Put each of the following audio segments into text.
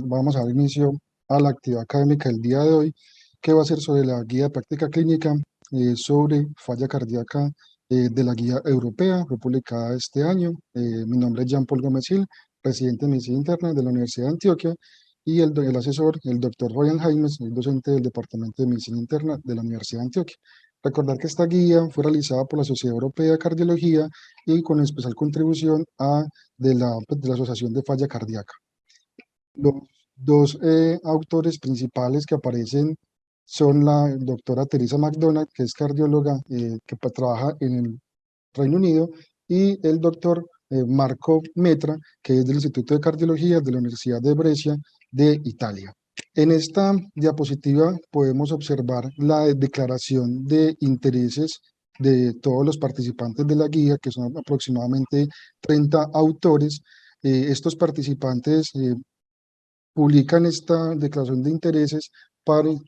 vamos a dar inicio a la actividad académica del día de hoy, que va a ser sobre la guía de práctica clínica sobre falla cardíaca de la guía europea, fue publicada este año. Mi nombre es Jean-Paul Gómez Gil, residente de Medicina Interna de la Universidad de Antioquia, y el asesor, el doctor Ryan Jaimes, el docente del Departamento de Medicina Interna de la Universidad de Antioquia. Recordar que esta guía fue realizada por la Sociedad Europea de Cardiología y con especial contribución de la Asociación de Falla Cardíaca. Los dos autores principales que aparecen son la doctora Teresa McDonald, que es cardióloga que trabaja en el Reino Unido, y el doctor Marco Metra, que es del Instituto de Cardiología de la Universidad de Brescia de Italia. En esta diapositiva podemos observar la declaración de intereses de todos los participantes de la guía, que son aproximadamente 30 autores. Estos participantes publican esta declaración de intereses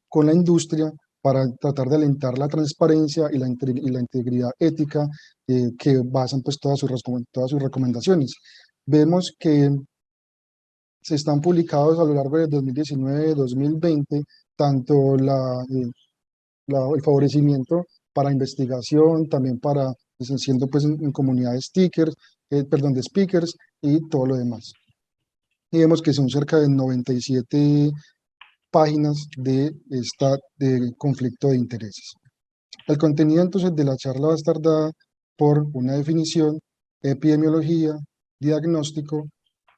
con la industria para tratar de alentar la transparencia y la integridad ética que basan pues todas sus recomendaciones. Vemos que se están publicados a lo largo de 2019-2020 tanto el favorecimiento para investigación, también para, siendo pues en comunidades de speakers y todo lo demás. Y vemos que son cerca de 97 páginas de conflicto de intereses. El contenido entonces de la charla va a estar dada por una definición, epidemiología, diagnóstico,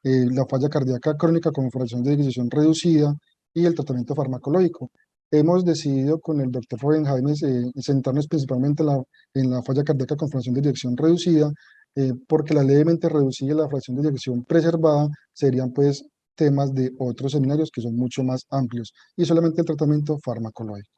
la falla cardíaca crónica con fracción de ejecución reducida y el tratamiento farmacológico. Hemos decidido con el doctor Rubén Jaimes centrarnos principalmente en la falla cardíaca con fracción de eyección reducida, porque la levemente reducida y la fracción de eyección preservada serían pues temas de otros seminarios que son mucho más amplios y solamente el tratamiento farmacológico.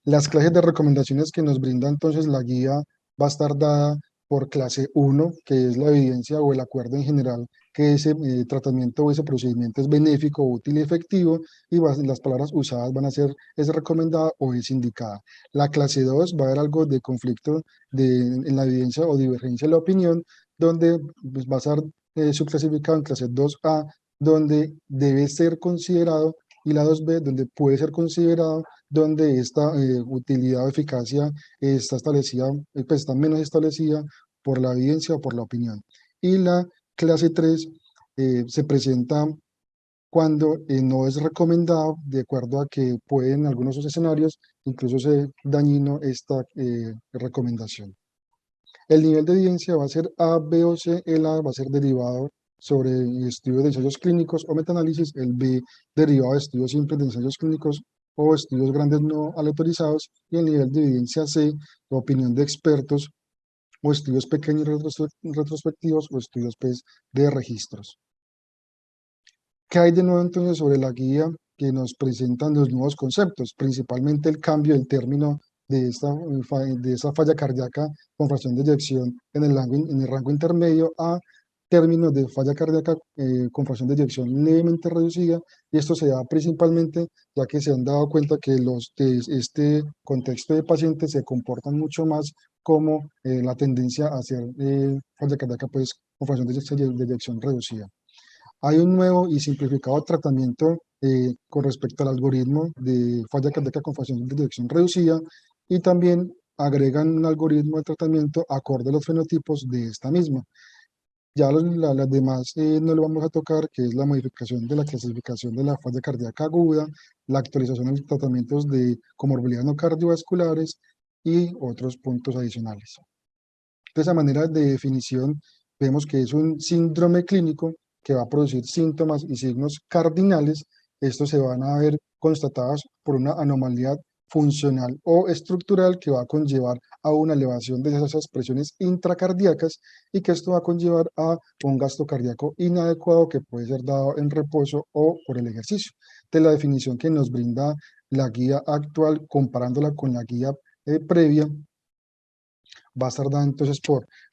Las clases de recomendaciones que nos brinda entonces la guía va a estar dada por clase 1, que es la evidencia o el acuerdo en general que ese tratamiento o ese procedimiento es benéfico, útil y efectivo, y las palabras usadas van a ser es recomendada o es indicada. La clase 2 va a haber algo de conflicto en la evidencia o divergencia de la opinión, donde pues, va a estar subclasificado en clase 2A, donde debe ser considerado, y la 2B, donde puede ser considerado, donde esta utilidad o eficacia está establecida, pues está menos establecida por la evidencia o por la opinión. Y la clase 3 se presenta cuando no es recomendado, de acuerdo a que puede en algunos escenarios incluso ser dañino esta recomendación. El nivel de evidencia va a ser A, B o C. El A va a ser derivado sobre estudios de ensayos clínicos o metaanálisis, el B derivado de estudios simples de ensayos clínicos o estudios grandes no aleatorizados, y el nivel de evidencia C, opinión de expertos o estudios pequeños retrospectivos o estudios pues, de registros. ¿Qué hay de nuevo entonces sobre la guía que nos presentan los nuevos conceptos? Principalmente el cambio del término de esa falla cardíaca con fracción de eyección en el rango intermedio a términos de falla cardíaca con fracción de eyección levemente reducida, y esto se da principalmente ya que se han dado cuenta que este contexto de pacientes se comportan mucho más como la tendencia a hacer falla cardíaca pues, con fracción de eyección reducida. Hay un nuevo y simplificado tratamiento con respecto al algoritmo de falla cardíaca con fracción de eyección reducida, y también agregan un algoritmo de tratamiento acorde a los fenotipos de esta misma. Ya las demás no lo vamos a tocar, que es la modificación de la clasificación de la falla cardíaca aguda, la actualización de los tratamientos de comorbilidades no cardiovasculares y otros puntos adicionales. De esa manera de definición, vemos que es un síndrome clínico que va a producir síntomas y signos cardinales. Estos se van a ver constatados por una anomalía funcional o estructural que va a conllevar a una elevación de esas presiones intracardíacas, y que esto va a conllevar a un gasto cardíaco inadecuado que puede ser dado en reposo o por el ejercicio. De la definición que nos brinda la guía actual, comparándola con la guía previa, va a estar dada entonces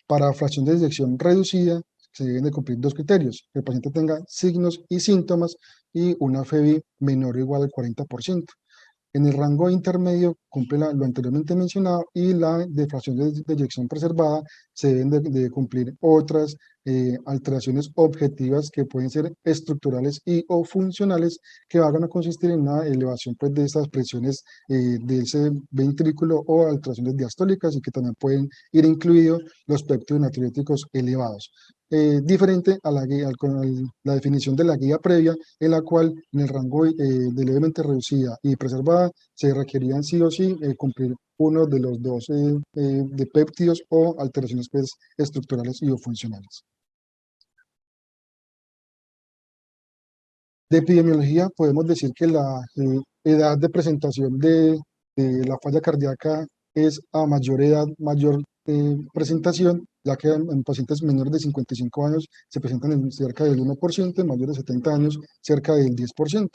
para fracción de eyección reducida, se deben de cumplir dos criterios: que el paciente tenga signos y síntomas y una FEBI menor o igual al 40%. En el rango intermedio cumple lo anteriormente mencionado y la defracción de eyección preservada se deben de cumplir otras alteraciones objetivas que pueden ser estructurales y o funcionales que van a consistir en una elevación pues, de estas presiones de ese ventrículo o alteraciones diastólicas y que también pueden ir incluidos los péptidos natriuréticos elevados. Diferente a la definición de la guía previa, en la cual en el rango de levemente reducida y preservada se requerían sí o sí cumplir uno de los dos de péptidos o alteraciones pues, estructurales y o funcionales. De epidemiología podemos decir que la edad de presentación de la falla cardíaca es a mayor edad, mayor presentación, ya que en pacientes menores de 55 años se presentan en cerca del 1%, en mayores de 70 años cerca del 10%.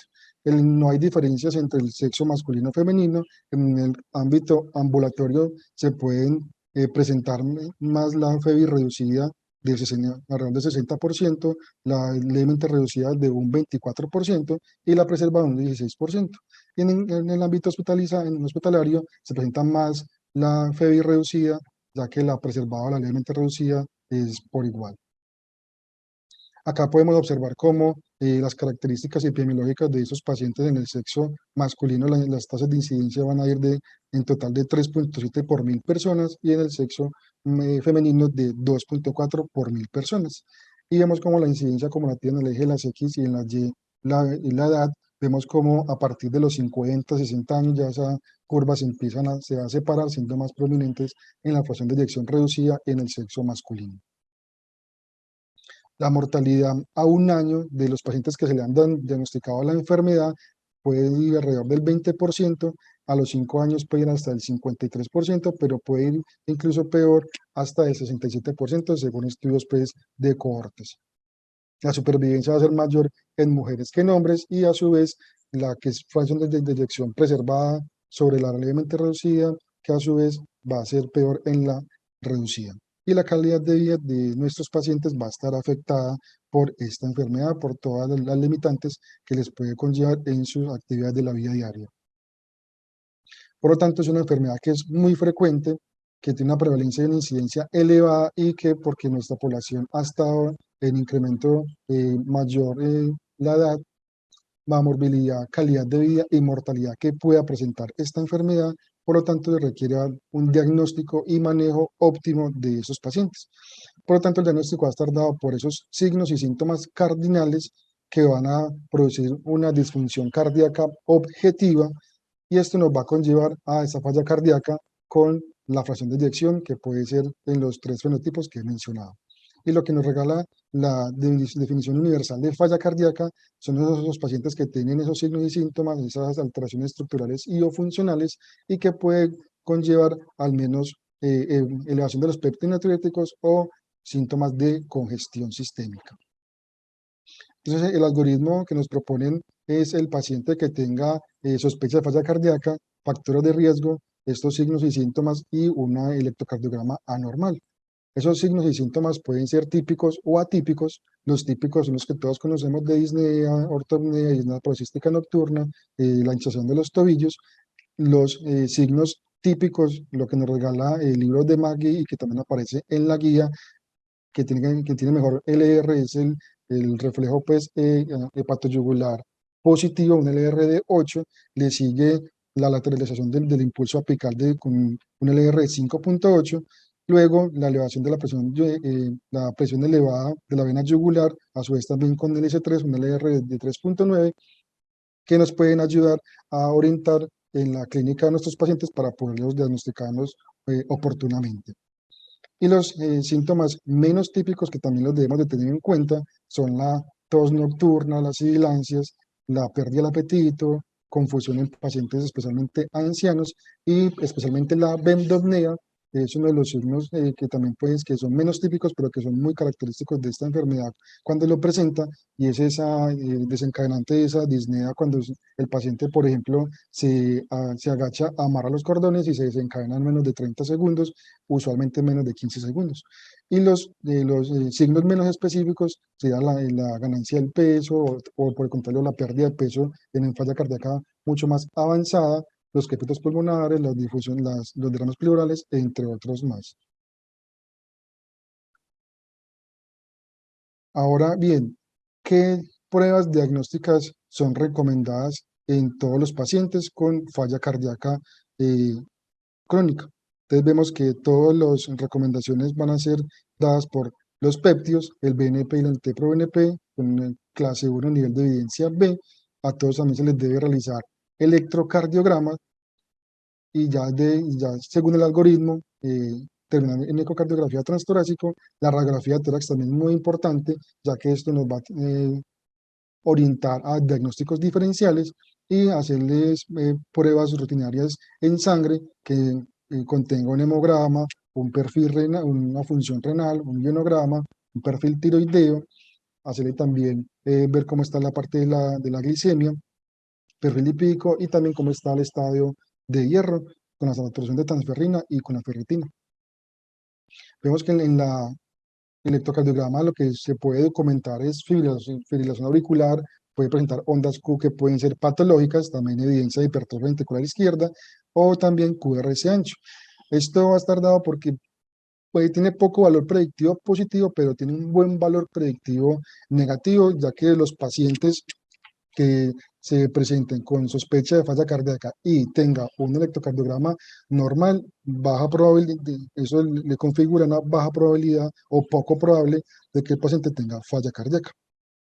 No hay diferencias entre el sexo masculino y femenino. En el ámbito ambulatorio se pueden presentar más la FEBI reducida de 60, alrededor del 60%, la levemente reducida de un 24% y la preservada de un 16%. Y en el ámbito en el hospitalario se presenta más la FEBI reducida, ya que la preservada o la levemente reducida es por igual. Acá podemos observar cómo las características epidemiológicas de esos pacientes en el sexo masculino, las tasas de incidencia van a ir en total de 3.7 por 1000 personas y en el sexo femenino de 2.4 por 1000 personas. Y vemos cómo la incidencia acumulativa en el eje de las X y en la Y, la edad, vemos cómo a partir de los 50, 60 años ya esa curva se va a separar, siendo más prominentes en la fracción de eyección reducida en el sexo masculino. La mortalidad a un año de los pacientes que se le han diagnosticado la enfermedad puede ir alrededor del 20%, a los 5 años puede ir hasta el 53%, pero puede ir incluso peor hasta el 67% según estudios pues, de cohortes. La supervivencia va a ser mayor en mujeres que en hombres y a su vez la que es fracción de deyección preservada sobre la levemente reducida, que a su vez va a ser peor en la reducida. Y la calidad de vida de nuestros pacientes va a estar afectada por esta enfermedad, por todas las limitantes que les puede conllevar en sus actividades de la vida diaria. Por lo tanto, es una enfermedad que es muy frecuente, que tiene una prevalencia y una incidencia elevada y que porque nuestra población ha estado en incremento mayor la edad, la morbilidad, calidad de vida y mortalidad que pueda presentar esta enfermedad, por lo tanto requiere un diagnóstico y manejo óptimo de esos pacientes. Por lo tanto, el diagnóstico va a estar dado por esos signos y síntomas cardinales que van a producir una disfunción cardíaca objetiva y esto nos va a conllevar a esa falla cardíaca con la fracción de eyección que puede ser en los 3 fenotipos que he mencionado. Y lo que nos regala la definición universal de falla cardíaca son esos pacientes que tienen esos signos y síntomas, esas alteraciones estructurales y o funcionales y que pueden conllevar al menos elevación de los péptidos natriuréticos o síntomas de congestión sistémica. Entonces, el algoritmo que nos proponen es el paciente que tenga sospecha de falla cardíaca, factores de riesgo, estos signos y síntomas y un electrocardiograma anormal. Esos signos y síntomas pueden ser típicos o atípicos. Los típicos son los que todos conocemos de disnea, ortopnea, disnea paroxística nocturna, la hinchazón de los tobillos. Los signos típicos, lo que nos regala el libro de Maggie y que también aparece en la guía, que tiene mejor LR es el reflejo pues, hepatoyugular positivo, un LR de 8, le sigue la lateralización del impulso apical con un LR de 5.8, luego la elevación de la presión elevada de la vena yugular, a su vez también con el S3, un LR de 3.9, que nos pueden ayudar a orientar en la clínica de nuestros pacientes para poderlos diagnosticarnos oportunamente. Y los síntomas menos típicos que también los debemos de tener en cuenta son la tos nocturna, las sibilancias, la pérdida del apetito, confusión en pacientes especialmente ancianos y especialmente la bendopnea, es uno de los signos que también pues, que son menos típicos pero que son muy característicos de esta enfermedad cuando lo presenta y es esa desencadenante de esa disnea cuando el paciente por ejemplo se agacha, amarra los cordones y se desencadena en menos de 30 segundos, usualmente menos de 15 segundos. Y los signos menos específicos sería la ganancia del peso o por el contrario la pérdida de peso en falla cardíaca mucho más avanzada, los queptos pulmonares, la difusión, los dranos pleurales, entre otros más. Ahora bien, ¿qué pruebas diagnósticas son recomendadas en todos los pacientes con falla cardíaca eh, crónica? Entonces vemos que todas las recomendaciones van a ser dadas por los péptidos, el BNP y el NT-proBNP, con una clase 1 nivel de evidencia B. A todos también se les debe realizar electrocardiograma y ya según el algoritmo, terminando en ecocardiografía transtorácico, la radiografía de tórax también es muy importante, ya que esto nos va a orientar a diagnósticos diferenciales y hacerles pruebas rutinarias en sangre que contenga un hemograma, un perfil renal, una función renal, un ionograma, un perfil tiroideo, hacerle también ver cómo está la parte de la glicemia, perfil lipídico y también cómo está el estadio de hierro con la saturación de transferrina y con la ferritina. Vemos que en la electrocardiograma lo que se puede documentar es fibrilación auricular, puede presentar ondas Q que pueden ser patológicas, también evidencia de hipertrofia ventricular izquierda o también QRS ancho. Esto va a estar dado porque tiene poco valor predictivo positivo, pero tiene un buen valor predictivo negativo, ya que los pacientes que se presenten con sospecha de falla cardíaca y tenga un electrocardiograma normal, baja probabilidad, eso le configura una baja probabilidad o poco probable de que el paciente tenga falla cardíaca.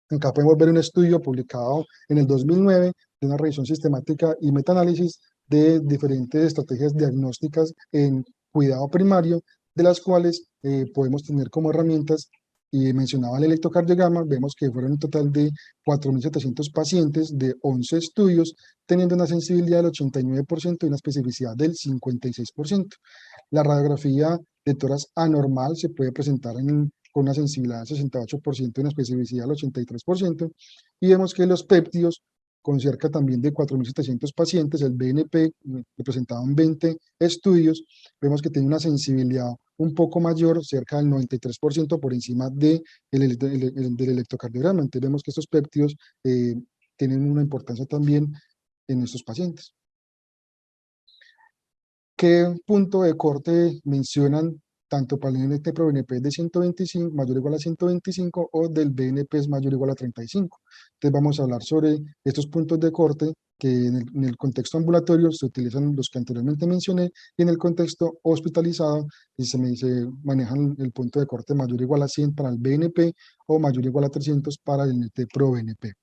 Acá podemos ver un estudio publicado en el 2009 de una revisión sistemática y metaanálisis de diferentes estrategias diagnósticas en cuidado primario, de las cuales podemos tener como herramientas, y mencionaba el electrocardiograma, vemos que fueron un total de 4.700 pacientes de 11 estudios, teniendo una sensibilidad del 89% y una especificidad del 56%. La radiografía de tórax anormal se puede presentar con una sensibilidad del 68% y una especificidad del 83%, y vemos que los péptidos, con cerca también de 4.700 pacientes, el BNP representaban 20 estudios, vemos que tiene una sensibilidad un poco mayor, cerca del 93% por encima del electrocardiograma. Entonces vemos que estos péptidos tienen una importancia también en estos pacientes. ¿Qué punto de corte mencionan tanto para el NT-proBNP de 125 mayor o igual a 125 o del BNP es mayor o igual a 35? Entonces vamos a hablar sobre estos puntos de corte que en el contexto ambulatorio se utilizan los que anteriormente mencioné y en el contexto hospitalizado se manejan el punto de corte mayor o igual a 100 para el BNP o mayor o igual a 300 para el NT-proBNP.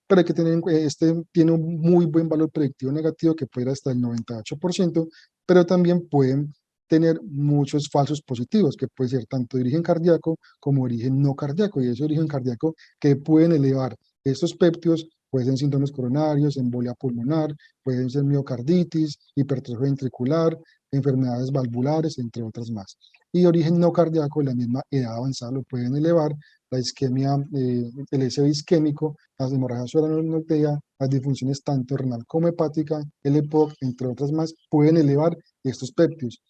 Pero hay que tener este tiene un muy buen valor predictivo negativo que puede ir hasta el 98%, pero también pueden tener muchos falsos positivos, que puede ser tanto de origen cardíaco como de origen no cardíaco, y ese origen cardíaco que pueden elevar estos péptidos, pueden ser síndromes coronarios, embolia pulmonar, pueden ser miocarditis, hipertrofia ventricular, enfermedades valvulares, entre otras más. Y de origen no cardíaco, la misma edad avanzada lo pueden elevar, la isquemia, el SV isquémico, las hemorragias subarachnoidea, las disfunciones tanto renal como hepática, el EPOC, entre otras más, pueden elevar estos péptidos.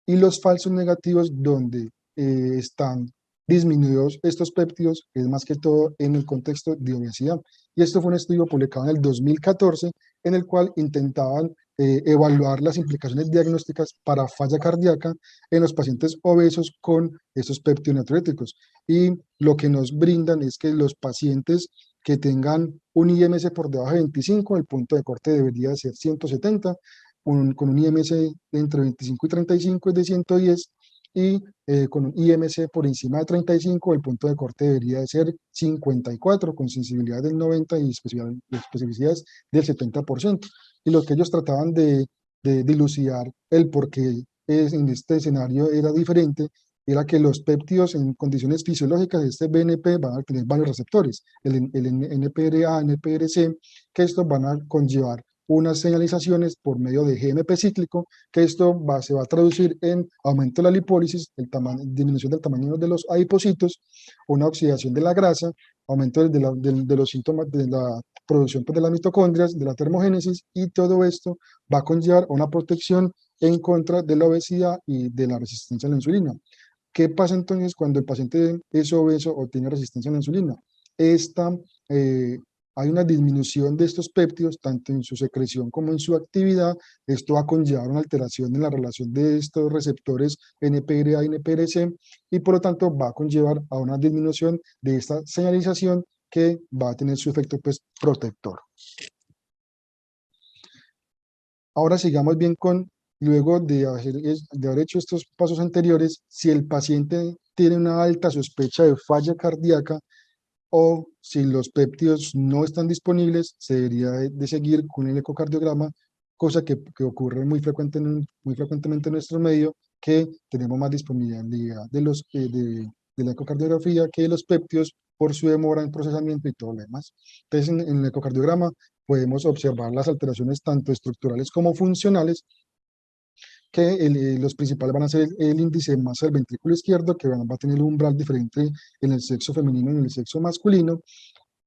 Y los falsos negativos, donde están disminuidos estos péptidos, es más que todo en el contexto de obesidad. Y esto fue un estudio publicado en el 2014, en el cual intentaban evaluar las implicaciones diagnósticas para falla cardíaca en los pacientes obesos con estos péptidos natriuréticos. Y lo que nos brindan es que los pacientes que tengan un IMC por debajo de 25, el punto de corte debería ser 170, con un IMC entre 25 y 35 es de 110, y con un IMC por encima de 35, el punto de corte debería de ser 54, con sensibilidad del 90 y especificidades del 70%. Y lo que ellos trataban de dilucidar el por qué en este escenario era diferente, era que los péptidos en condiciones fisiológicas de este BNP van a tener varios receptores, el NPRA, NPRC, que estos van a conllevar unas señalizaciones por medio de GMP cíclico, que esto se va a traducir en aumento de la lipólisis, disminución del tamaño de los adipocitos, una oxidación de la grasa, aumento de los síntomas de la producción pues, de las mitocondrias, de la termogénesis, y todo esto va a conllevar a una protección en contra de la obesidad y de la resistencia a la insulina. ¿Qué pasa entonces cuando el paciente es obeso o tiene resistencia a la insulina? Esta hay una disminución de estos péptidos, tanto en su secreción como en su actividad. Esto va a conllevar una alteración en la relación de estos receptores NPRA y NPRC, y por lo tanto va a conllevar a una disminución de esta señalización que va a tener su efecto pues, protector. Ahora sigamos bien con, luego de haber hecho estos pasos anteriores, si el paciente tiene una alta sospecha de falla cardíaca o si los péptidos no están disponibles, se debería de seguir con el ecocardiograma, cosa que ocurre muy frecuentemente en nuestro medio, que tenemos más disponibilidad de la ecocardiografía que de los péptidos por su demora en procesamiento y todo lo demás. Entonces, en el ecocardiograma podemos observar las alteraciones tanto estructurales como funcionales, que los principales van a ser el índice de masa del ventrículo izquierdo, que va a tener un umbral diferente en el sexo femenino y en el sexo masculino.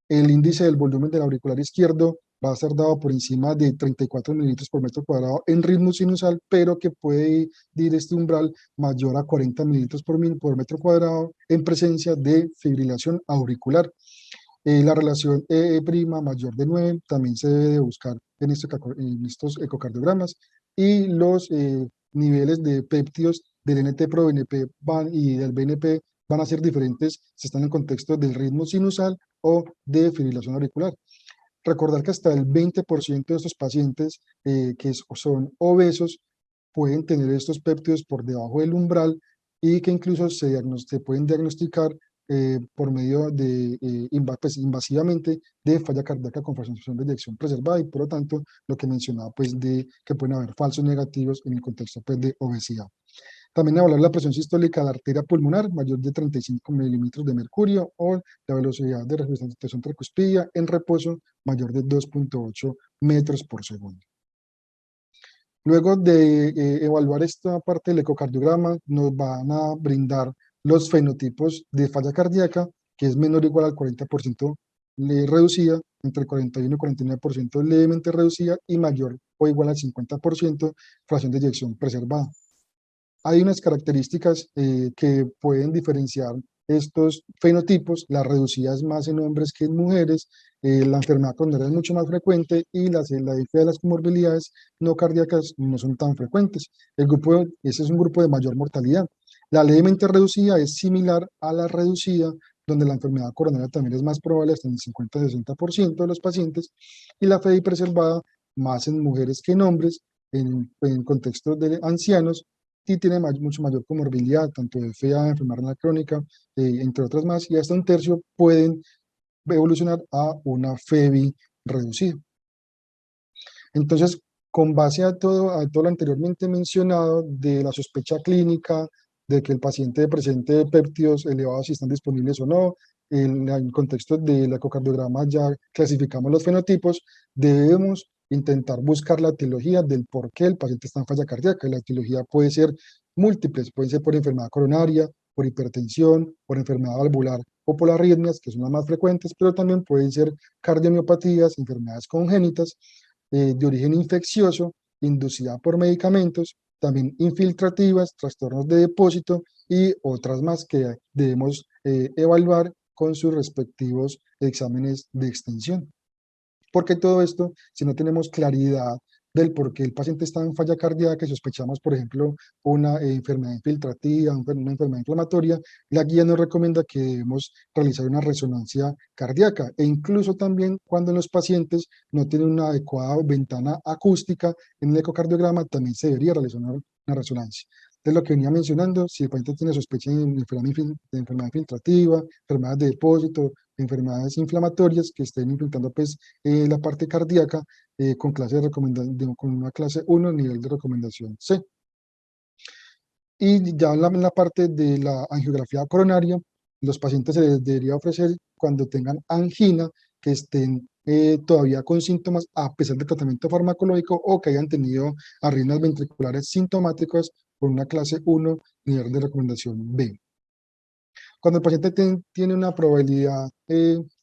El índice del volumen del auricular izquierdo va a ser dado por encima de 34 mililitros por metro cuadrado en ritmo sinusal, pero que puede ir este umbral mayor a 40 mililitros por metro cuadrado en presencia de fibrilación auricular. La relación EE' mayor de 9 también se debe de buscar en estos ecocardiogramas, y los niveles de péptidos del NT-proBNP y del BNP van a ser diferentes si están en el contexto del ritmo sinusal o de fibrilación auricular. Recordar que hasta el 20% de estos pacientes que son obesos pueden tener estos péptidos por debajo del umbral, y que incluso se pueden diagnosticar por medio de, pues, invasivamente, de falla cardíaca con fracción de eyección preservada, y por lo tanto lo que mencionaba pues de que pueden haber falsos negativos en el contexto pues de obesidad. También evaluar la presión sistólica de la arteria pulmonar mayor de 35 milímetros de mercurio, o la velocidad de respiración tricuspidia en reposo mayor de 2.8 metros por segundo. Luego de evaluar esta parte del ecocardiograma, nos van a brindar los fenotipos de falla cardíaca, que es menor o igual al 40% reducida, entre 41 y 49% levemente reducida, y mayor o igual al 50% fracción de eyección preservada. Hay unas características que pueden diferenciar estos fenotipos. La reducida es más en hombres que en mujeres, la enfermedad coronaria es mucho más frecuente, y la diferencia de las comorbilidades no cardíacas no son tan frecuentes. Ese es un grupo de mayor mortalidad. La levemente reducida es similar a la reducida, donde la enfermedad coronaria también es más probable, hasta en el 50-60% de los pacientes, y la FEI preservada más en mujeres que en hombres, en contextos de ancianos, y tiene mucho mayor comorbilidad, tanto de FA, enfermedad renal crónica, entre otras más, y hasta un tercio pueden evolucionar a una FEBI reducida. Entonces, con base a todo lo anteriormente mencionado, de la sospecha clínica, de que el paciente presente péptidos elevados si están disponibles o no, en el contexto del ecocardiograma ya clasificamos los fenotipos, debemos intentar buscar la etiología del por qué el paciente está en falla cardíaca. La etiología puede ser múltiples, puede ser por enfermedad coronaria, por hipertensión, por enfermedad valvular o por arritmias, que son las más frecuentes, pero también pueden ser cardiomiopatías, enfermedades congénitas, de origen infeccioso, inducida por medicamentos, también infiltrativas, trastornos de depósito y otras más que debemos evaluar con sus respectivos exámenes de extensión. Porque todo esto, si no tenemos claridad del por qué el paciente está en falla cardíaca y sospechamos, por ejemplo, una enfermedad infiltrativa, una enfermedad inflamatoria, la guía nos recomienda que debemos realizar una resonancia cardíaca, e incluso también cuando los pacientes no tienen una adecuada ventana acústica en el ecocardiograma, también se debería realizar una resonancia. De lo que venía mencionando, si el paciente tiene sospecha de enfermedad infiltrativa, enfermedades de depósito, enfermedades inflamatorias que estén infiltrando pues, la parte cardíaca, con con una clase 1, nivel de recomendación C. Y ya en la parte de la angiografía coronaria, los pacientes se les debería ofrecer cuando tengan angina, que estén todavía con síntomas a pesar del tratamiento farmacológico, o que hayan tenido arritmias ventriculares sintomáticas por una clase 1, nivel de recomendación B. Cuando el paciente tiene una probabilidad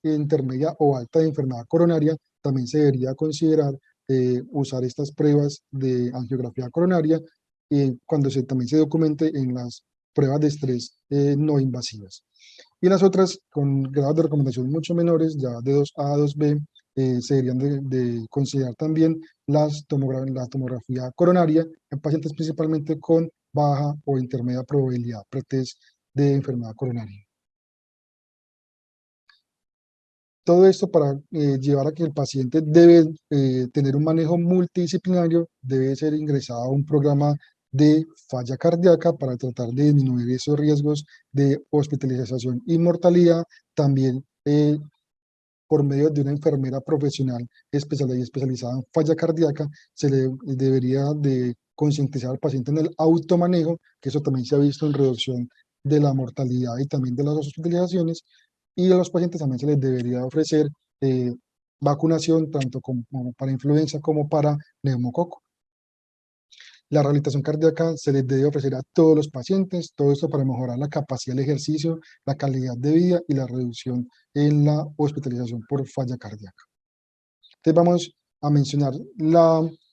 intermedia o alta de enfermedad coronaria, también se debería considerar usar estas pruebas de angiografía coronaria, cuando también se documente en las pruebas de estrés no invasivas. Y las otras, con grados de recomendación mucho menores, ya de 2A a 2B, se deberían de considerar también la tomografía coronaria en pacientes principalmente con baja o intermedia probabilidad pretest de enfermedad coronaria. Todo esto para llevar a que el paciente debe tener un manejo multidisciplinario, debe ser ingresado a un programa de falla cardíaca para tratar de disminuir esos riesgos de hospitalización y mortalidad. También por medio de una enfermera profesional especializada en falla cardíaca, se le debería de concientizar al paciente en el automanejo, que eso también se ha visto en reducción de la mortalidad y también de las hospitalizaciones, y a los pacientes también se les debería ofrecer eh, vacunación tanto como para influenza como para neumococo. La rehabilitación cardíaca se les debe ofrecer a todos los pacientes, todo esto para mejorar la capacidad del ejercicio, la calidad de vida y la reducción en la hospitalización por falla cardíaca. Entonces vamos a mencionar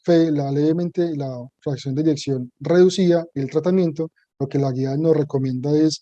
levemente la fracción de eyección reducida y el tratamiento. Lo que la guía nos recomienda es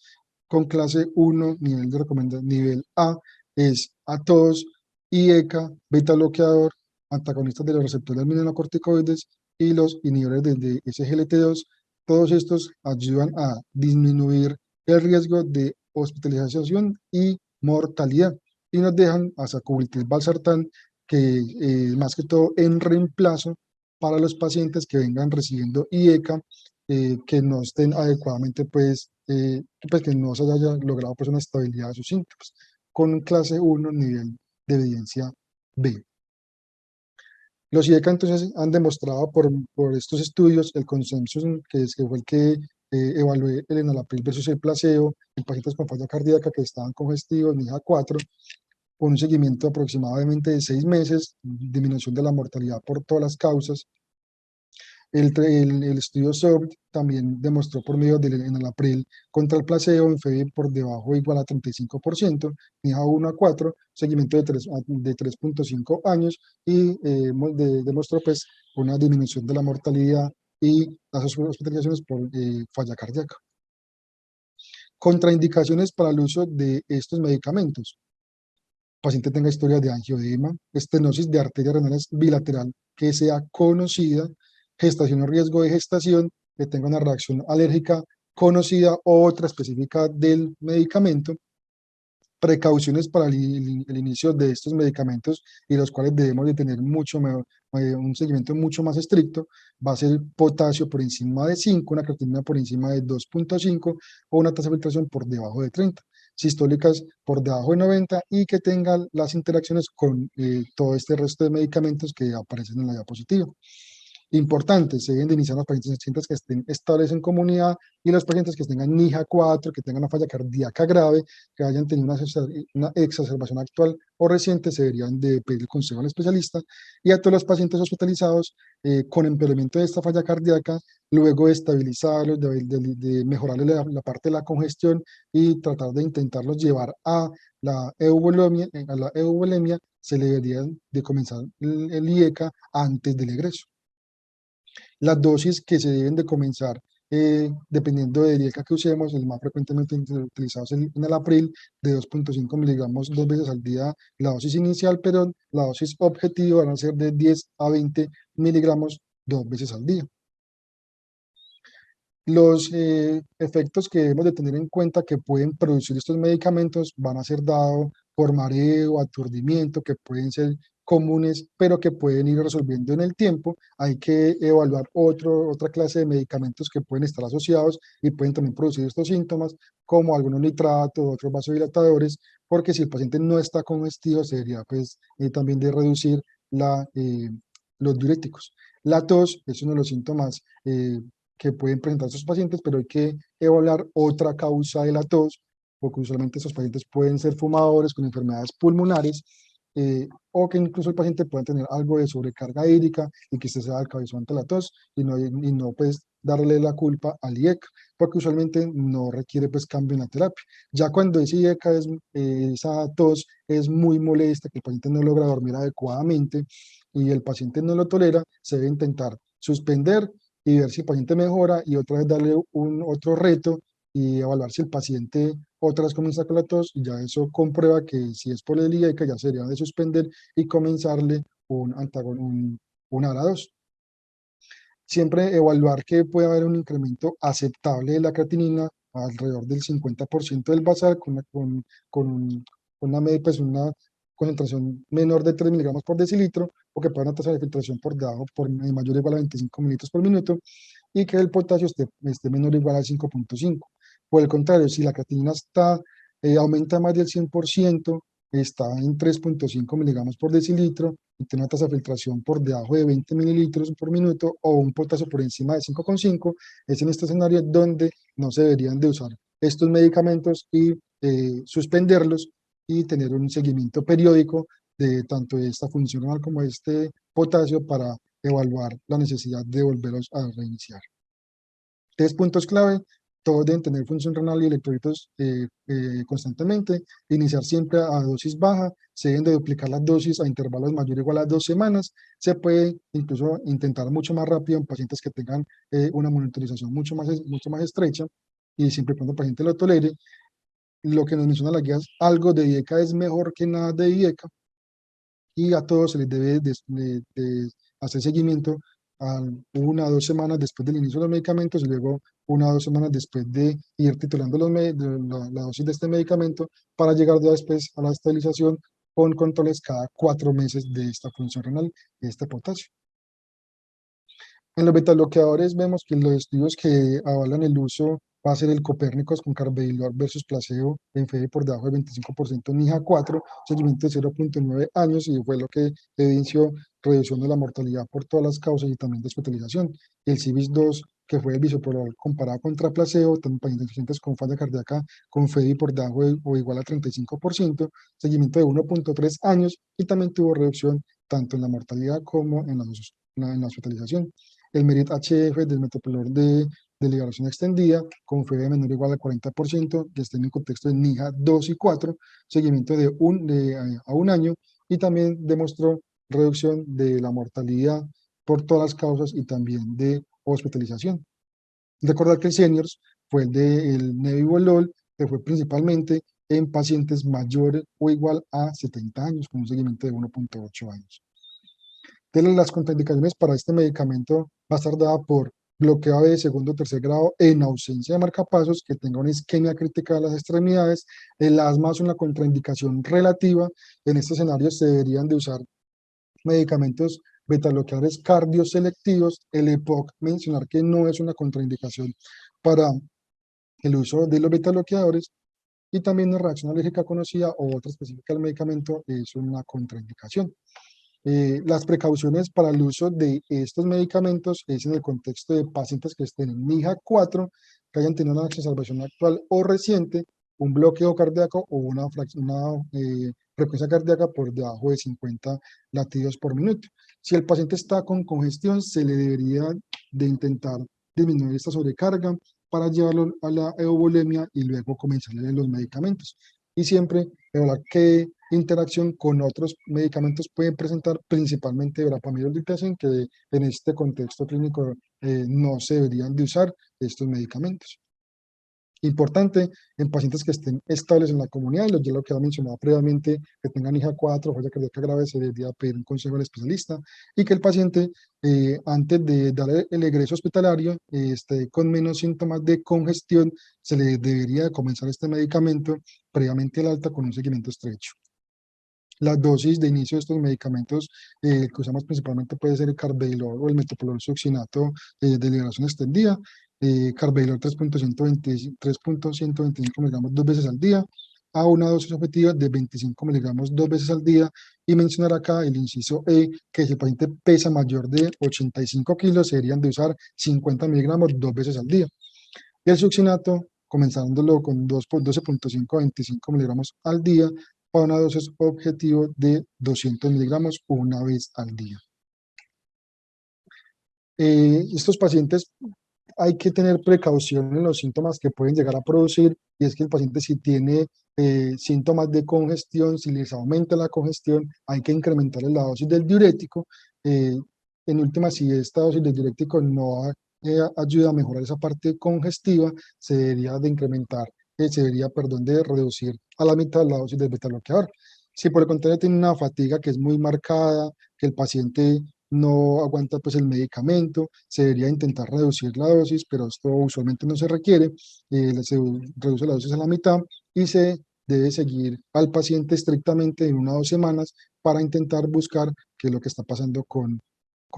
con clase 1, nivel A, es a todos, IECA, beta bloqueador, antagonistas de los receptores aminoglucocorticoides y los inhibidores de SGLT2. Todos estos ayudan a disminuir el riesgo de hospitalización y mortalidad y nos dejan a sacubitril valsartán, que más que todo en reemplazo para los pacientes que vengan recibiendo IECA, que no estén adecuadamente, pues que no se haya logrado pues, una estabilidad de sus síntomas, con clase 1 nivel de evidencia B. Los IECA entonces han demostrado por estos estudios el consenso que fue el que evaluó el enalapril versus el placebo en pacientes con falla cardíaca que estaban congestivos, NIHA 4, con un seguimiento aproximadamente de 6 meses, disminución de la mortalidad por todas las causas. El estudio SOBT también demostró por medio del enalapril contra el placebo en FEBI por debajo o igual a 35%, NIHA 1 a 4, seguimiento de 3.5 años y demostró pues una disminución de la mortalidad y las hospitalizaciones por falla cardíaca. Contraindicaciones para el uso de estos medicamentos. Paciente tenga historia de angioedema, estenosis de arterias renales bilateral que sea conocida, gestación o riesgo de gestación, que tenga una reacción alérgica conocida o otra específica del medicamento, precauciones para el inicio de estos medicamentos y los cuales debemos de tener un seguimiento mucho más estricto, va a ser potasio por encima de 5, una creatinina por encima de 2.5 o una tasa de filtración por debajo de 30, sistólicas por debajo de 90 y que tengan las interacciones con todo este resto de medicamentos que aparecen en la diapositiva. Importante, se deben de iniciar los pacientes que estén estables en comunidad y los pacientes que tengan NIHA 4, que tengan una falla cardíaca grave, que hayan tenido una exacerbación actual o reciente, se deberían de pedir el consejo al especialista. Y a todos los pacientes hospitalizados con empeoramiento de esta falla cardíaca, luego de estabilizarlos, de mejorarles la parte de la congestión y tratar de intentarlos llevar a la euvolemia, se le debería de comenzar el IECA antes del egreso. Las dosis que se deben de comenzar, dependiendo del IECA que usemos, el más frecuentemente utilizado es el enalapril de 2.5 miligramos 2 veces al día, la dosis inicial, pero la dosis objetiva van a ser de 10 a 20 miligramos 2 veces al día. Los efectos que debemos de tener en cuenta que pueden producir estos medicamentos van a ser dados por mareo, aturdimiento, que pueden ser comunes, pero que pueden ir resolviendo en el tiempo. Hay que evaluar otra clase de medicamentos que pueden estar asociados y pueden también producir estos síntomas, como algunos nitratos, otros vasodilatadores, porque si el paciente no está congestivo, se debería pues, también de reducir los diuréticos. La tos es uno de los síntomas que pueden presentar estos pacientes, pero hay que evaluar otra causa de la tos, porque usualmente estos pacientes pueden ser fumadores con enfermedades pulmonares, o que incluso el paciente pueda tener algo de sobrecarga hídrica y que este sea el causante de la tos, y no pues darle la culpa al IECA, porque usualmente no requiere pues cambio en la terapia. Ya cuando ese IECA esa tos es muy molesta, que el paciente no logra dormir adecuadamente y el paciente no lo tolera, se debe intentar suspender y ver si el paciente mejora y otra vez darle otro reto y evaluar si el paciente otra vez comienza con la tos, y ya eso comprueba que si es poliemia ilíaca ya sería de suspender y comenzarle un un ARA-2. Siempre evaluar que puede haber un incremento aceptable de la creatinina alrededor del 50% del basal con pues una concentración menor de 3 miligramos por decilitro, o que pueda una tasa de filtración por debajo mayor o igual a 25 mililitros por minuto, y que el potasio esté menor o igual a 5,5. Por el contrario, si la creatinina aumenta más del 100%, está en 3,5 miligramos por decilitro y tiene una tasa de filtración por debajo de 20 mililitros por minuto, o un potasio por encima de 5,5, es en este escenario donde no se deberían de usar estos medicamentos y suspenderlos, y tener un seguimiento periódico de tanto esta función renal como este potasio para evaluar la necesidad de volverlos a reiniciar. 3 puntos clave: todos deben tener función renal y electrolitos constantemente, iniciar siempre a dosis baja, se deben de duplicar las dosis a intervalos mayor o igual a 2 semanas, se puede incluso intentar mucho más rápido en pacientes que tengan una monitorización mucho más estrecha, y siempre y cuando el paciente lo tolere. Lo que nos menciona la guía es: algo de IECA es mejor que nada de IECA, y a todos se les debe de hacer seguimiento a 1 a 2 semanas después del inicio de los medicamentos, y luego 1 a 2 semanas después de ir titulando la dosis de este medicamento, para llegar ya después a la estabilización con controles cada 4 meses de esta función renal, de este potasio. En los betabloqueadores vemos que los estudios que avalan el uso va a ser el Copérnicos con carvedilol versus placebo en FEBI por debajo de 25% en NIHA-4, seguimiento de 0,9 años, y fue lo que evidenció reducción de la mortalidad por todas las causas y también de hospitalización. El CIBIS-2, que fue el bisoprolol comparado contra placebo, también pacientes con falla cardíaca con FEBI por debajo o igual a 35%, seguimiento de 1,3 años, y también tuvo reducción tanto en la mortalidad como en la hospitalización. El MERIT-HF del metoprolol de liberación extendida, con FEB menor o igual al 40%, que está en el contexto de NIHA 2 y 4, seguimiento a 1 año, y también demostró reducción de la mortalidad por todas las causas y también de hospitalización. Recordar que el seniors fue el del nebivolol, que fue principalmente en pacientes mayores o igual a 70 años, con un seguimiento de 1,8 años. Entonces, las contraindicaciones para este medicamento va a estar dada por bloqueo AB de segundo o tercer grado en ausencia de marcapasos, que tenga una isquemia crítica de las extremidades. El asma es una contraindicación relativa. En este escenario se deberían de usar medicamentos betabloqueadores cardioselectivos. El EPOC, mencionar que no es una contraindicación para el uso de los betabloqueadores, y también una reacción alérgica conocida o otra específica del medicamento es una contraindicación. Las precauciones para el uso de estos medicamentos es en el contexto de pacientes que estén en NIHA-4, que hayan tenido una exacerbación actual o reciente, un bloqueo cardíaco o una frecuencia cardíaca por debajo de 50 latidos por minuto. Si el paciente está con congestión, se le debería de intentar disminuir esta sobrecarga para llevarlo a la euvolemia y luego comenzarle los medicamentos. Y siempre evaluar qué interacción con otros medicamentos pueden presentar, principalmente verapamil o diltiazem, que en este contexto clínico no se deberían de usar estos medicamentos. Importante en pacientes que estén estables en la comunidad, y ya lo que ha mencionado previamente, que tengan NIHA-4, falla cardíaca grave, se debería pedir un consejo al especialista, y que el paciente, antes de darle el egreso hospitalario, esté con menos síntomas de congestión, se le debería de comenzar este medicamento previamente al alta con un seguimiento estrecho. La dosis de inicio de estos medicamentos que usamos principalmente puede ser el carvedilol o el metoprolol succinato de liberación extendida. Carvedilol 3,125 miligramos 2 veces al día, a una dosis objetiva de 25 miligramos 2 veces al día. Y mencionar acá el inciso E, que si el paciente pesa mayor de 85 kilos, se deberían de usar 50 miligramos 2 veces al día. Y el succinato, comenzándolo con 12,5 a 25 miligramos al día, para una dosis objetivo de 200 miligramos una vez al día. Estos pacientes hay que tener precaución en los síntomas que pueden llegar a producir, y es que el paciente, si tiene síntomas de congestión, si les aumenta la congestión, hay que incrementar la dosis del diurético. En última, si esta dosis del diurético no ayuda a mejorar esa parte congestiva, se debería de incrementar, se debería, perdón, de reducir a la mitad la dosis del betabloqueador. Si por el contrario tiene una fatiga que es muy marcada, que el paciente no aguanta pues el medicamento, se debería intentar reducir la dosis, pero esto usualmente no se requiere, se reduce la dosis a la mitad y se debe seguir al paciente estrictamente en 1 o 2 semanas para intentar buscar qué es lo que está pasando con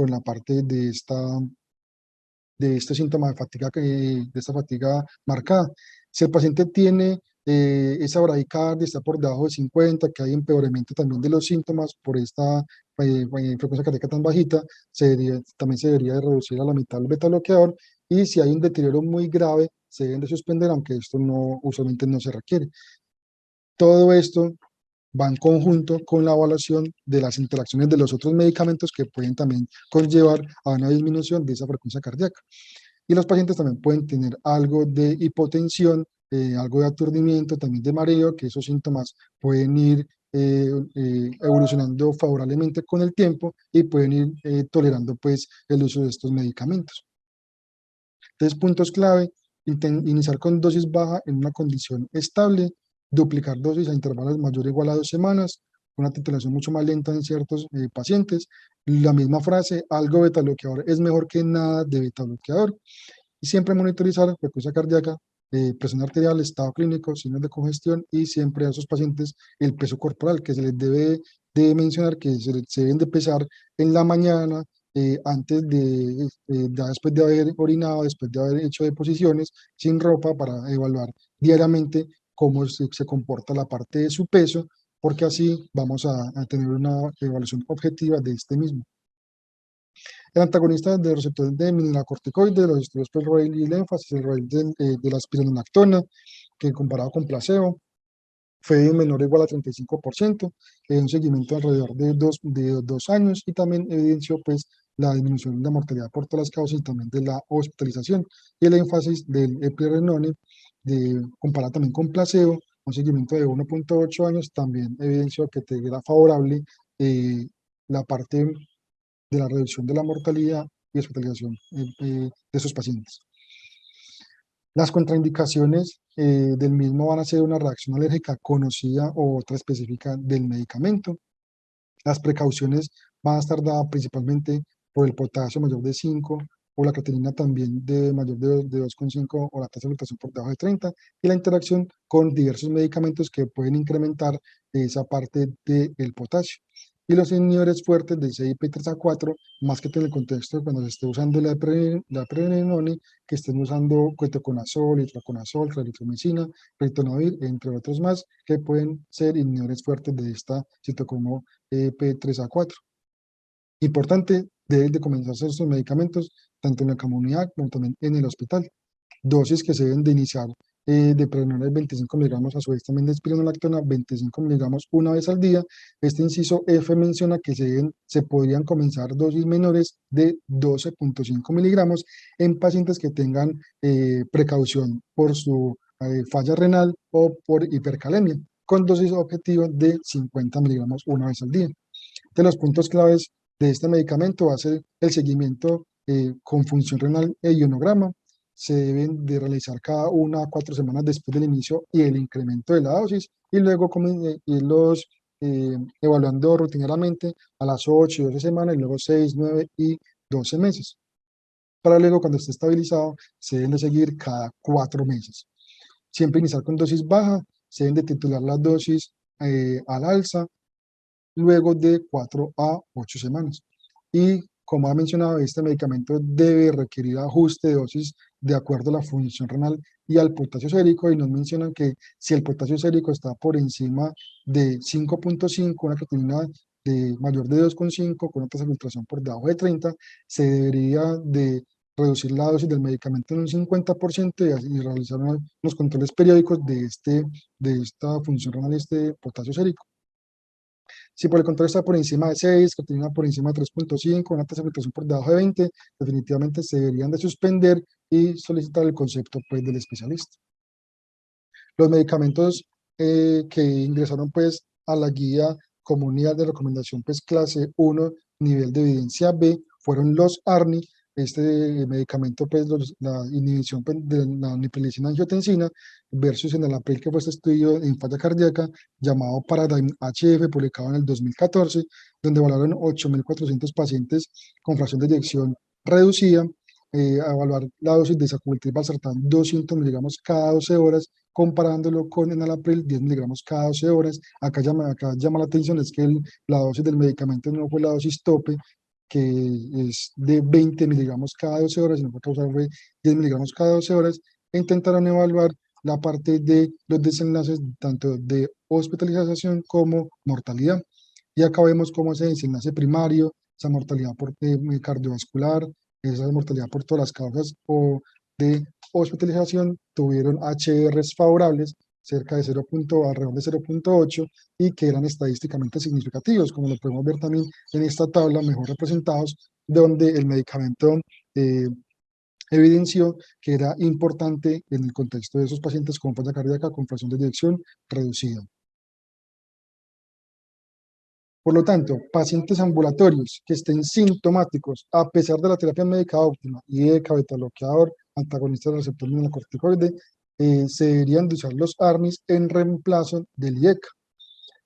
la parte de este síntoma de fatiga, de esta fatiga marcada. Si el paciente tiene esa bradicardia, está por debajo de 50, que hay empeoramiento también de los síntomas por esta frecuencia cardíaca tan bajita, también se debería de reducir a la mitad el beta bloqueador, y si hay un deterioro muy grave, se deben de suspender, aunque esto no, usualmente no se requiere. Todo esto va en conjunto con la evaluación de las interacciones de los otros medicamentos que pueden también conllevar a una disminución de esa frecuencia cardíaca. Y los pacientes también pueden tener algo de hipotensión, algo de aturdimiento, también de mareo, que esos síntomas pueden ir evolucionando favorablemente con el tiempo y pueden ir tolerando pues el uso de estos medicamentos. Entonces, puntos clave: iniciar con dosis baja en una condición estable, duplicar dosis a intervalos mayor o igual a 2 semanas, una titulación mucho más lenta en ciertos pacientes. La misma frase, algo beta bloqueador es mejor que nada de beta bloqueador. Y siempre monitorizar frecuencia cardíaca, presión arterial, estado clínico, signos de congestión, y siempre a esos pacientes el peso corporal, que se les debe de mencionar que se deben de pesar en la mañana, antes de, ya después de haber orinado, después de haber hecho deposiciones, sin ropa, para evaluar diariamente cómo se comporta la parte de su peso, porque así vamos a tener una evaluación objetiva de este mismo. El antagonista del receptor de mineralocorticoides, de los estudios PERROIL y el énfasis, el rol de la espironolactona, que comparado con placebo fue menor o igual a 35%, un seguimiento alrededor de 2 años, y también evidenció pues la disminución de la mortalidad por todas las causas y también de la hospitalización. Y el énfasis del eplerenone, comparado también con placebo, un seguimiento de 1,8 años, también evidenció que te era favorable la parte de la reducción de la mortalidad y hospitalización de esos pacientes. Las contraindicaciones del mismo van a ser una reacción alérgica conocida o otra específica del medicamento. Las precauciones van a estar dadas principalmente por el potasio mayor de 5, o la creatinina también de mayor de 2,5, o la tasa de filtración por debajo de 30, y la interacción con diversos medicamentos que pueden incrementar esa parte del potasio. Y los inhibidores fuertes del CYP3A4, más que en el contexto de cuando se esté usando la prerenone, que estén usando ketoconazol, itraconazol, claritromicina, ritonavir, entre otros más, que pueden ser inhibidores fuertes de esta citocromo P3A4. Importante, deben de comenzarse estos medicamentos tanto en la comunidad como también en el hospital. Dosis que se deben de iniciar de prevenir 25 miligramos, a su vez también de espironolactona, 25 miligramos una vez al día. Este inciso F menciona que se podrían comenzar dosis menores de 12,5 miligramos en pacientes que tengan precaución por su falla renal o por hipercalemia, con dosis objetiva de 50 miligramos una vez al día. De los puntos claves de este medicamento va a ser el seguimiento con función renal e ionograma. Se deben de realizar cada 1 a 4 semanas después del inicio y el incremento de la dosis, y luego irlos evaluando rutinariamente a las 8 y 12 semanas, y luego 6, 9 y 12 meses. Para luego, cuando esté estabilizado, se deben de seguir cada 4 meses. Siempre iniciar con dosis baja, se deben de titular las dosis al alza luego de 4 a 8 semanas. Y como ha mencionado, este medicamento debe requerir ajuste de dosis de acuerdo a la función renal y al potasio sérico, y nos mencionan que si el potasio sérico está por encima de 5,5, una creatinina de mayor de 2,5, con una tasa de filtración por debajo de 30, se debería de reducir la dosis del medicamento en un 50%, y realizar unos controles periódicos de esta función renal y este potasio sérico. Si por el contrario está por encima de 6, creatinina por encima de 3,5, una tasa de filtración por debajo de 20, definitivamente se deberían de suspender y solicitar el concepto pues del especialista. Los medicamentos que ingresaron pues a la guía comunidad de recomendación pues clase 1, nivel de evidencia B, fueron los ARNI, este medicamento, pues la inhibición pues, de la nitroglicerina-angiotensina versus en el april que fue este estudio en falla cardíaca llamado Paradigm HF, publicado en el 2014, donde evaluaron 8.400 pacientes con fracción de eyección reducida, a evaluar la dosis de sacubitril valsartán 200 miligramos cada 12 horas, comparándolo con enalapril 10 miligramos cada 12 horas. Acá llama la atención es que la dosis del medicamento no fue la dosis tope, que es de 20 miligramos cada 12 horas, sino que causar fue 10 miligramos cada 12 horas, e intentaron evaluar la parte de los desenlaces tanto de hospitalización como mortalidad. Y acá vemos cómo ese desenlace primario, esa mortalidad por cardiovascular, esa mortalidad por todas las causas o de hospitalización tuvieron HRs favorables, cerca de 0. Alrededor de 0.8, y que eran estadísticamente significativos, como lo podemos ver también en esta tabla, mejor representados, donde el medicamento eh, evidenció que era importante en el contexto de esos pacientes con falla cardíaca con fracción de eyección reducida. Por lo tanto, pacientes ambulatorios que estén sintomáticos a pesar de la terapia médica óptima y de beta bloqueador, antagonista del receptor mineralocorticoide, se deberían de usar los ARNIs en reemplazo del IECA.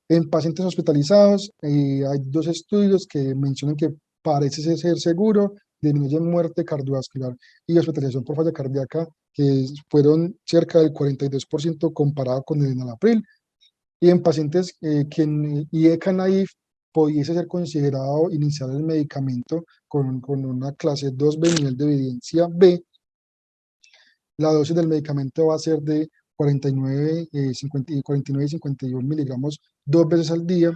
En pacientes hospitalizados, hay dos estudios que mencionan que parece ser seguro, disminuyen muerte cardiovascular y hospitalización por falla cardíaca, que fueron cerca del 42% comparado con el enalapril. Y en pacientes que en IECA naïf pudiese ser considerado iniciar el medicamento con una clase 2B, nivel de evidencia B, la dosis del medicamento va a ser de 49, 49 y 51 miligramos 2 veces al día,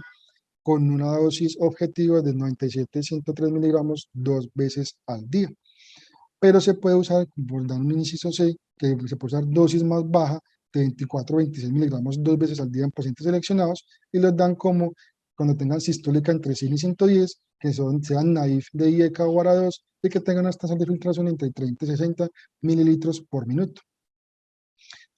con una dosis objetiva de 97 y 103 miligramos 2 veces al día. Pero se puede usar, por dar un inciso C, que se puede usar dosis más baja de 24 o 26 miligramos 2 veces al día en pacientes seleccionados, y los dan como cuando tengan sistólica entre 100 y 110, que sean naif de IECA o ARA2, y que tengan unas tasas de filtración entre 30 y 60 mililitros por minuto.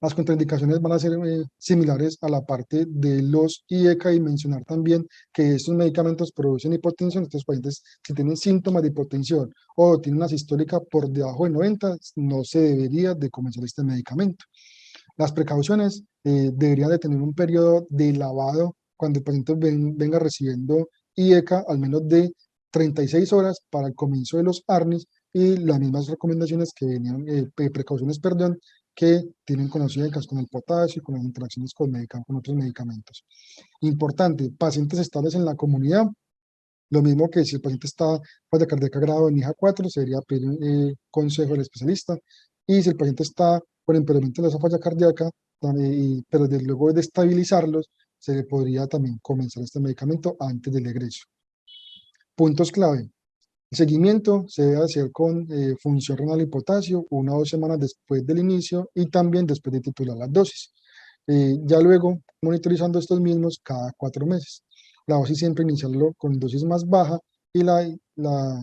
Las contraindicaciones van a ser similares a la parte de los IECA, y mencionar también que estos medicamentos producen hipotensión. Estos pacientes, si tienen síntomas de hipotensión o tienen una sistólica por debajo de 90, no se debería de comenzar este medicamento. Las precauciones deberían de tener un periodo de lavado cuando el paciente venga recibiendo IECA, al menos de 36 horas para el comienzo de los ARNIs, y las mismas recomendaciones que venían, precauciones, perdón, que tienen conocidas con el potasio y con las interacciones con otros medicamentos. Importante, pacientes estables en la comunidad. Lo mismo que si el paciente está falla cardíaca grado en IJA 4, se debería pedir consejo del especialista. Y si el paciente está con empeoramiento de la falla cardíaca, pero luego de estabilizarlos, se le podría también comenzar este medicamento antes del egreso. Puntos clave. El seguimiento se debe hacer con función renal y potasio 1 o 2 semanas después del inicio, y también después de titular las dosis. Ya luego monitorizando estos mismos cada 4 meses. La dosis siempre iniciarlo con dosis más baja, y la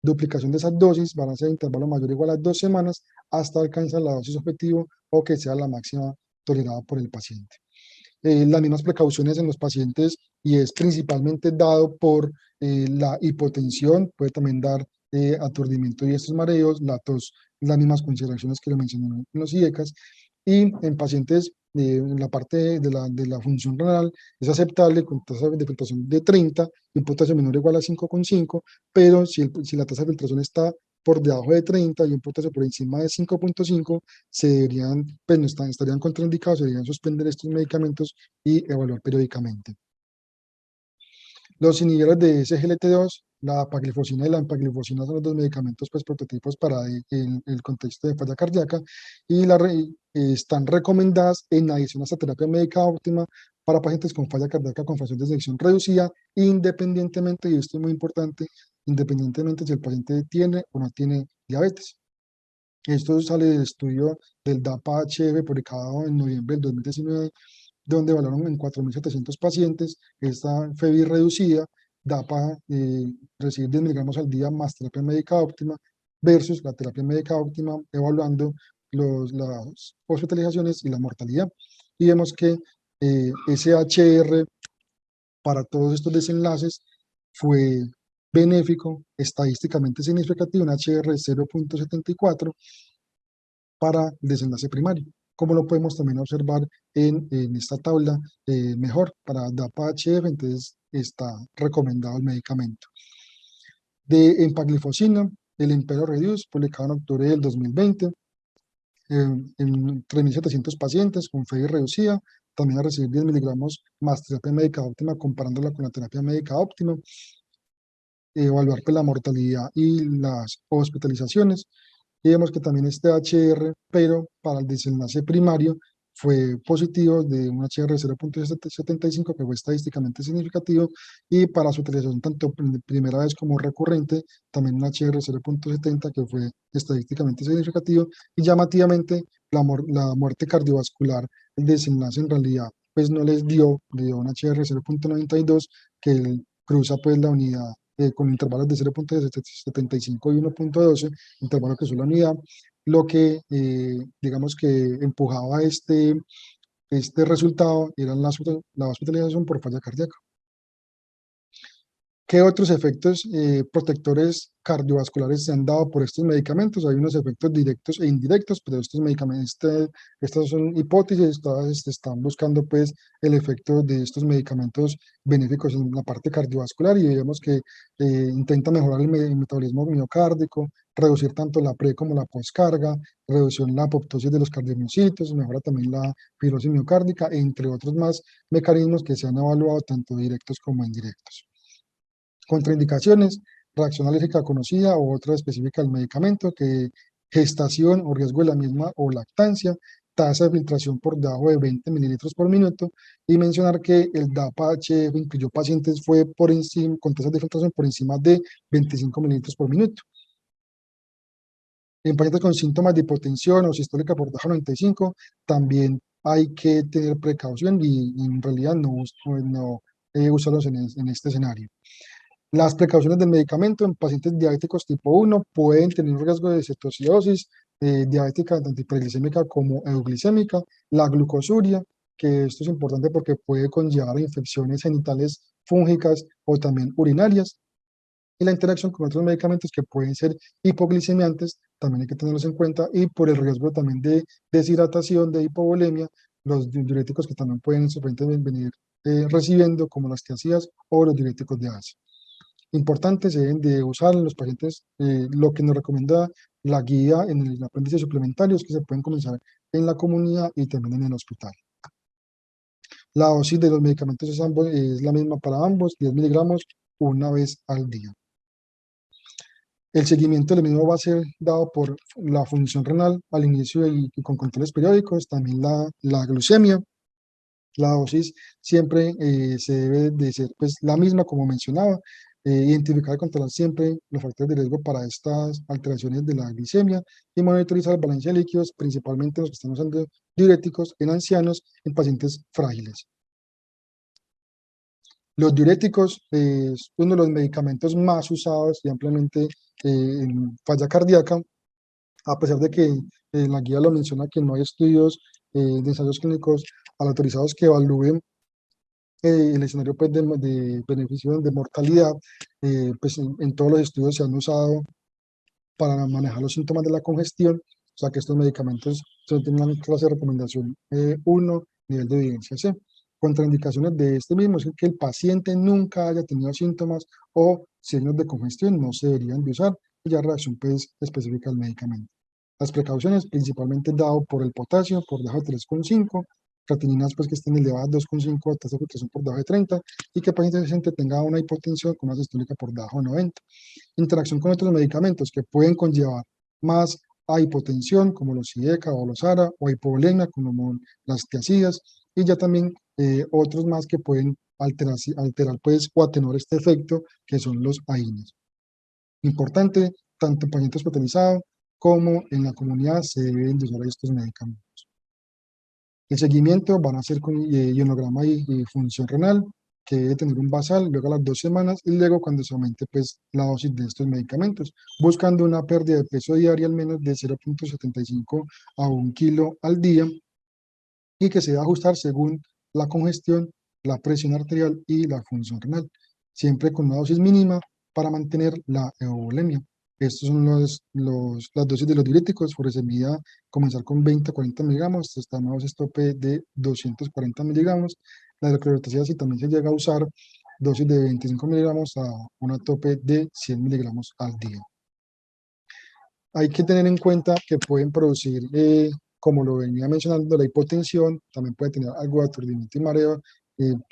duplicación de esas dosis van a ser intervalo mayor o igual a 2 semanas hasta alcanzar la dosis objetivo o que sea la máxima tolerada por el paciente. Las mismas precauciones en los pacientes, y es principalmente dado por la hipotensión, puede también dar aturdimiento y estos mareos, la tos, las mismas consideraciones que le mencioné en los IECAS. Y en pacientes, en la parte de la función renal, es aceptable con tasa de filtración de 30 y un potasio menor o igual a 5,5, pero si la tasa de filtración está por debajo de 30 y un potasio por encima de 5,5, se deberían, pues no estarían contraindicados, se deberían suspender estos medicamentos y evaluar periódicamente. Los inhibidores de SGLT2, la apaglifosina y la empaglifosina, son los dos medicamentos pues, prototipos para el contexto de falla cardíaca, y están recomendadas en adición a esta terapia médica óptima para pacientes con falla cardíaca con fracción de eyección reducida, independientemente, y esto es muy importante, independientemente si el paciente tiene o no tiene diabetes. Esto sale del estudio del DAPA-HF publicado en noviembre del 2019, donde evaluaron en 4.700 pacientes esta FEBI reducida, DAPA, recibir 10 miligramos al día más terapia médica óptima, versus la terapia médica óptima, evaluando las hospitalizaciones y la mortalidad. Y vemos que SHR para todos estos desenlaces fue benéfico, estadísticamente significativo, un HR de 0,74 para el desenlace primario. Como lo podemos también observar en esta tabla, mejor para DAPA-HF, entonces está recomendado el medicamento. De empaglifosina, el Impero Reduce, publicado en octubre del 2020, en 3.700 pacientes con FEI reducida, también a recibir 10 miligramos más terapia médica óptima, comparándola con la terapia médica óptima, evaluar pues, la mortalidad y las hospitalizaciones. Y vemos que también este HR, pero para el desenlace primario, fue positivo de un HR de 0,75, que fue estadísticamente significativo, y para su utilización tanto primera vez como recurrente, también un HR de 0,70, que fue estadísticamente significativo, y llamativamente la muerte cardiovascular, el desenlace en realidad, pues no les dio, le dio un HR de 0,92, que cruza pues la unidad con intervalos de 0,75 y 1,12, intervalo que es la unidad, lo que digamos que empujaba este resultado era la hospitalización por falla cardíaca. ¿Qué otros efectos protectores cardiovasculares se han dado por estos medicamentos? Hay unos efectos directos e indirectos, pero estos medicamentos, estas son hipótesis, todas están buscando pues el efecto de estos medicamentos benéficos en la parte cardiovascular, y vemos que intenta mejorar el metabolismo miocárdico, reducir tanto la pre como la postcarga, reducción en la apoptosis de los cardiomiocitos, mejora también la fibrosis miocárdica, entre otros más mecanismos que se han evaluado tanto directos como indirectos. Contraindicaciones: reacción alérgica conocida o otra específica del medicamento, que gestación o riesgo de la misma o lactancia, tasa de filtración por debajo de 20 mililitros por minuto, y mencionar que el DAPA-HF incluyó pacientes fue por encima, con tasas de filtración por encima de 25 mililitros por minuto. En pacientes con síntomas de hipotensión o sistólica por debajo de 95, también hay que tener precaución y en realidad no usarlos en este escenario. Las precauciones del medicamento en pacientes diabéticos tipo 1 pueden tener un riesgo de cetoacidosis diabética tanto hiperglicémica como euglicémica, la glucosuria, que esto es importante porque puede conllevar a infecciones genitales fúngicas o también urinarias, y la interacción con otros medicamentos que pueden ser hipoglicemiantes, también hay que tenerlos en cuenta, y por el riesgo también de deshidratación, de hipovolemia, los diuréticos que también pueden venir recibiendo, como las tiazidas o los diuréticos de ACE. Importantes, se deben de usar en los pacientes, lo que nos recomienda la guía en el apéndice suplementario es que se pueden comenzar en la comunidad y también en el hospital. La dosis de los medicamentos es la misma para ambos, 10 miligramos una vez al día. El seguimiento del mismo va a ser dado por la función renal al inicio y con controles periódicos, también la glucemia. La dosis siempre se debe de ser pues, la misma, como mencionaba, identificar y controlar siempre los factores de riesgo para estas alteraciones de la glicemia y monitorizar el balance de líquidos, principalmente los que están usando diuréticos en ancianos, en pacientes frágiles. Los diuréticos es uno de los medicamentos más usados y ampliamente en falla cardíaca, a pesar de que la guía lo menciona que no hay estudios de ensayos clínicos autorizados que evalúen el escenario pues, de beneficio de mortalidad, pues en todos los estudios se han usado para manejar los síntomas de la congestión, o sea que estos medicamentos tienen una clase de recomendación 1, nivel de evidencia C. Contraindicaciones de este mismo es que el paciente nunca haya tenido síntomas o signos de congestión, no se deberían de usar, y ya reacción pues, específica al medicamento. Las precauciones, principalmente dado por el potasio, por debajo de 3,5, creatininas pues, que estén elevadas 2,5, tasa de filtración por debajo de 30, y que el paciente tenga una hipotensión con una sistólica por debajo de 90. Interacción con otros medicamentos que pueden conllevar más a hipotensión, como los IECA o los ARA, o a hipovolemia, como las tiazidas, y ya también otros más que pueden alterar pues, o atenuar este efecto, que son los AINES. Importante, tanto en pacientes hospitalizados como en la comunidad se deben de usar estos medicamentos. El seguimiento van a ser con ionograma y función renal, que debe tener un basal, luego a las 2 semanas, y luego cuando se aumente pues, la dosis de estos medicamentos, buscando una pérdida de peso diaria al menos de 0,75 a 1 kilo al día, y que se debe ajustar según la congestión, la presión arterial y la función renal, siempre con una dosis mínima para mantener la eubulemia. Estos son las dosis de los diuréticos. Furosemida comenzar con 20 a 40 miligramos, hasta nuevos tope de 240 miligramos. La hidroclorotiazida, si también se llega a usar, dosis de 25 miligramos a una tope de 100 miligramos al día. Hay que tener en cuenta que pueden producir, como lo venía mencionando, la hipotensión, también puede tener algo de aturdimiento y mareo,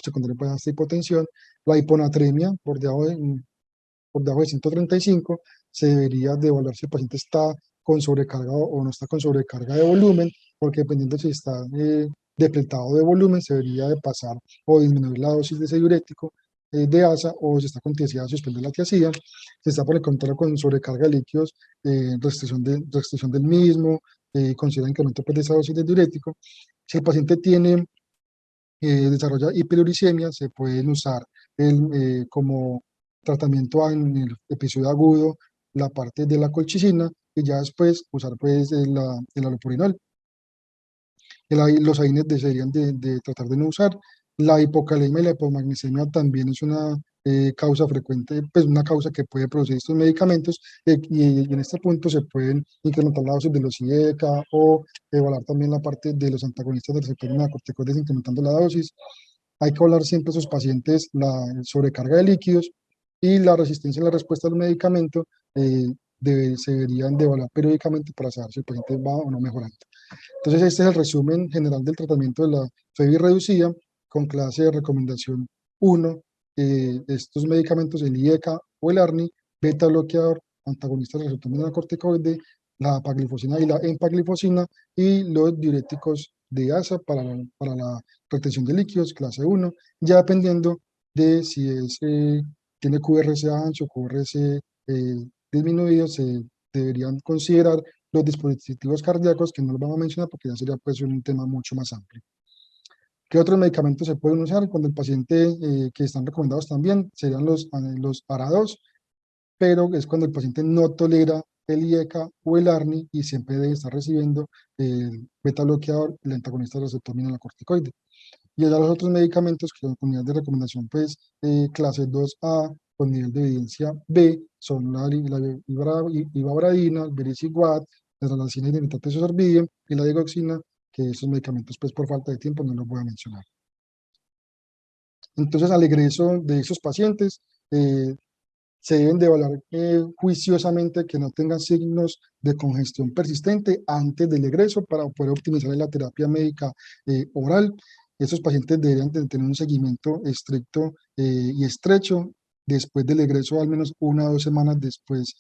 secundario puede esta hipotensión, la hiponatremia por debajo de 135, se debería de evaluar si el paciente está con sobrecarga o no está con sobrecarga de volumen, porque dependiendo si está depletado de volumen, se debería de pasar o disminuir la dosis de ese diurético de ASA, o si está con tiazida, suspender la tiazida. Si está por el contrario con sobrecarga de líquidos, restricción del mismo, considera incremento pues, de esa dosis de diurético. Si el paciente desarrolla hiperuricemia, se pueden usar como tratamiento en el episodio agudo la parte de la colchicina y ya después usar pues el alopurinol. Los AINES deberían de tratar de no usar. La hipocalemia y la hipomagnesemia también es una causa frecuente, pues una causa que puede producir estos medicamentos, y en este punto se pueden incrementar la dosis de los IECA o evaluar también la parte de los antagonistas del receptor mineralocorticoides incrementando la dosis. Hay que hablar siempre a esos pacientes la sobrecarga de líquidos y la resistencia a la respuesta al medicamento. Se deberían de evaluar periódicamente para saber si el paciente va o no mejorando. Entonces, este es el resumen general del tratamiento de la FEBI reducida con clase de recomendación 1. Estos medicamentos, el IECA o el ARNI, beta bloqueador, antagonista del receptor mineralocorticoide, la apaglifosina y la empaglifosina, y los diuréticos de ASA para la retención de líquidos, clase 1, ya dependiendo de si tiene QRS ancho o QRS disminuido, se deberían considerar los dispositivos cardíacos, que no los vamos a mencionar porque ya sería pues un tema mucho más amplio. ¿Qué otros medicamentos se pueden usar cuando el paciente, que están recomendados también, serían los ARA2, pero es cuando el paciente no tolera el IECA o el ARNI y siempre debe estar recibiendo el beta bloqueador, el antagonista del receptor mineralocorticoide. Y ya los otros medicamentos que son con unidad de recomendación, pues, clase 2A, con nivel de evidencia B, son la ivabradina, el vericiguat, la ralacina y nitrato de sorbidem, y la digoxina, que esos medicamentos, pues, por falta de tiempo no los voy a mencionar. Entonces, al egreso de esos pacientes, se deben de evaluar juiciosamente que no tengan signos de congestión persistente antes del egreso para poder optimizar la terapia médica oral. Esos pacientes deberían de tener un seguimiento estricto y estrecho después del egreso, al menos 1 o 2 semanas después,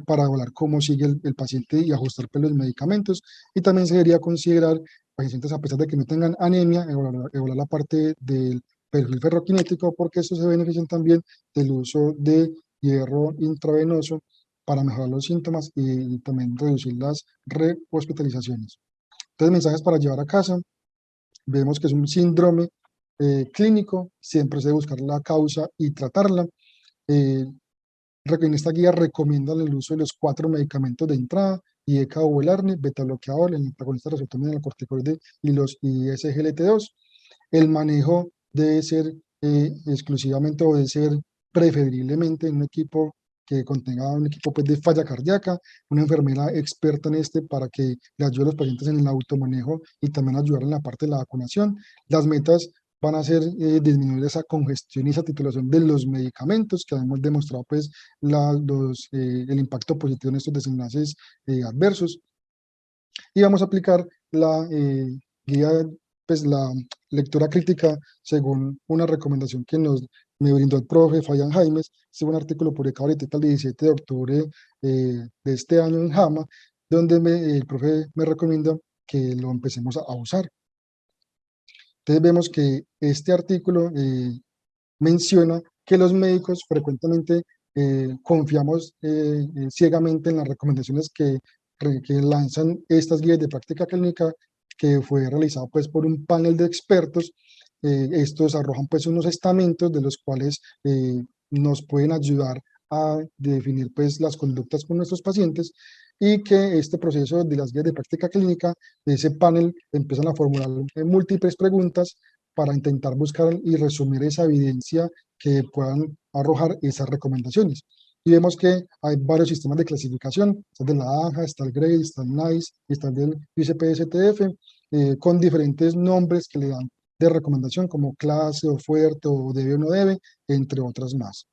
para evaluar cómo sigue el paciente y ajustar pues, los medicamentos. Y también se debería considerar pacientes, a pesar de que no tengan anemia, evaluar la parte del perfil ferroquinético, porque estos se benefician también del uso de hierro intravenoso para mejorar los síntomas y también reducir las rehospitalizaciones. Entonces, mensajes para llevar a casa. Vemos que es un síndrome clínico, siempre se debe buscar la causa y tratarla. En esta guía recomiendan el uso de los 4 medicamentos de entrada: IECA o el ARNI, beta bloqueador, el antagonista del receptor mineralocorticoide y los SGLT2. El manejo debe ser exclusivamente, o debe ser preferiblemente en un equipo que contenga un equipo pues, de falla cardíaca, una enfermera experta en este para que le ayude a los pacientes en el automanejo y también ayudar en la parte de la vacunación. Las metas van a ser disminuir esa congestión y esa titulación de los medicamentos, que hemos demostrado pues, el impacto positivo en estos desenlaces adversos. Y vamos a aplicar la guía, pues la lectura crítica según una recomendación que me brindó el profe Fabián Jaimes. Este es un artículo publicado ahorita el 17 de octubre de este año en JAMA, donde el profe me recomienda que lo empecemos a usar. Entonces vemos que este artículo menciona que los médicos frecuentemente confiamos ciegamente en las recomendaciones que lanzan estas guías de práctica clínica, que fue realizado pues por un panel de expertos. Estos arrojan pues unos estamentos de los cuales nos pueden ayudar a definir pues las conductas con nuestros pacientes, y que este proceso de las guías de práctica clínica, de ese panel, empiezan a formular múltiples preguntas para intentar buscar y resumir esa evidencia que puedan arrojar esas recomendaciones. Y vemos que hay varios sistemas de clasificación, está el de la AJA, está el GRADE, está el NICE, está el del ICP-STF, con diferentes nombres que le dan de recomendación como clase o fuerte o debe o no debe, entre otras más.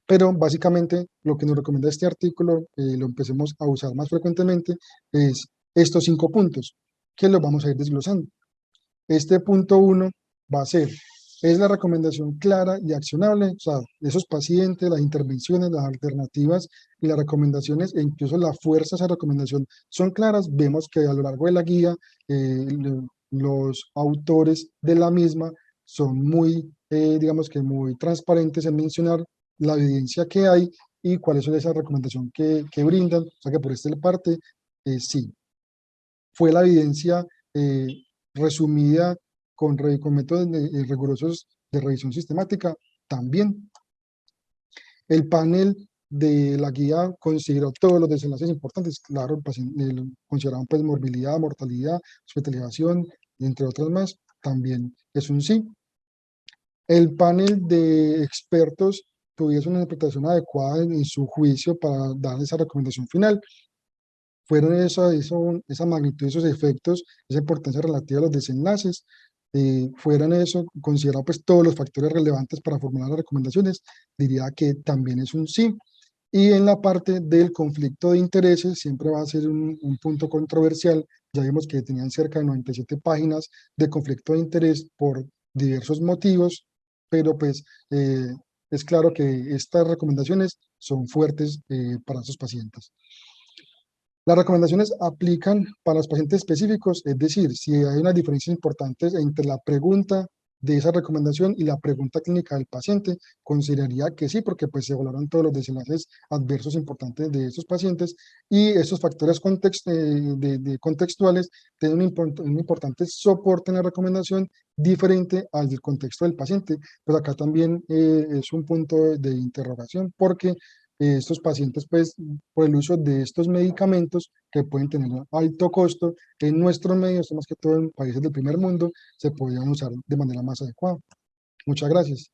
Pero básicamente lo que nos recomienda este artículo, lo empecemos a usar más frecuentemente, es estos 5 puntos, que los vamos a ir desglosando. Este punto 1 va a ser, es la recomendación clara y accionable, o sea, esos pacientes, las intervenciones, las alternativas y las recomendaciones e incluso la fuerza de esa recomendación son claras. Vemos que a lo largo de la guía los autores de la misma son muy, digamos que muy transparentes en mencionar la evidencia que hay y cuáles son esas recomendaciones que brindan. O sea que por esta parte, sí, fue la evidencia eh, resumida con métodos rigurosos de revisión sistemática también. El panel de la guía consideró todos los desenlaces importantes, claro, consideraron pues morbilidad, mortalidad, hospitalización, entre otras más, también es un sí. El panel de expertos tuviese una interpretación adecuada en su juicio para dar esa recomendación final. Fueron esa magnitud, esos efectos, esa importancia relativa a los desenlaces, fueran eso, considerado pues todos los factores relevantes para formular las recomendaciones, diría que también es un sí. Y en la parte del conflicto de intereses, siempre va a ser un punto controversial. Ya vimos que tenían cerca de 97 páginas de conflicto de interés por diversos motivos, pero pues es claro que estas recomendaciones son fuertes para esos pacientes. Las recomendaciones aplican para los pacientes específicos, es decir, si hay unas diferencias importantes entre la pregunta de esa recomendación y la pregunta clínica del paciente, consideraría que sí, porque pues se evaluaron todos los desenlaces adversos importantes de esos pacientes y esos factores contextuales tienen un importante soporte en la recomendación diferente al del contexto del paciente. Pero acá también es un punto de interrogación porque estos pacientes, pues, por el uso de estos medicamentos que pueden tener un alto costo, en nuestros medios, más que todo en países del primer mundo, se podrían usar de manera más adecuada. Muchas gracias.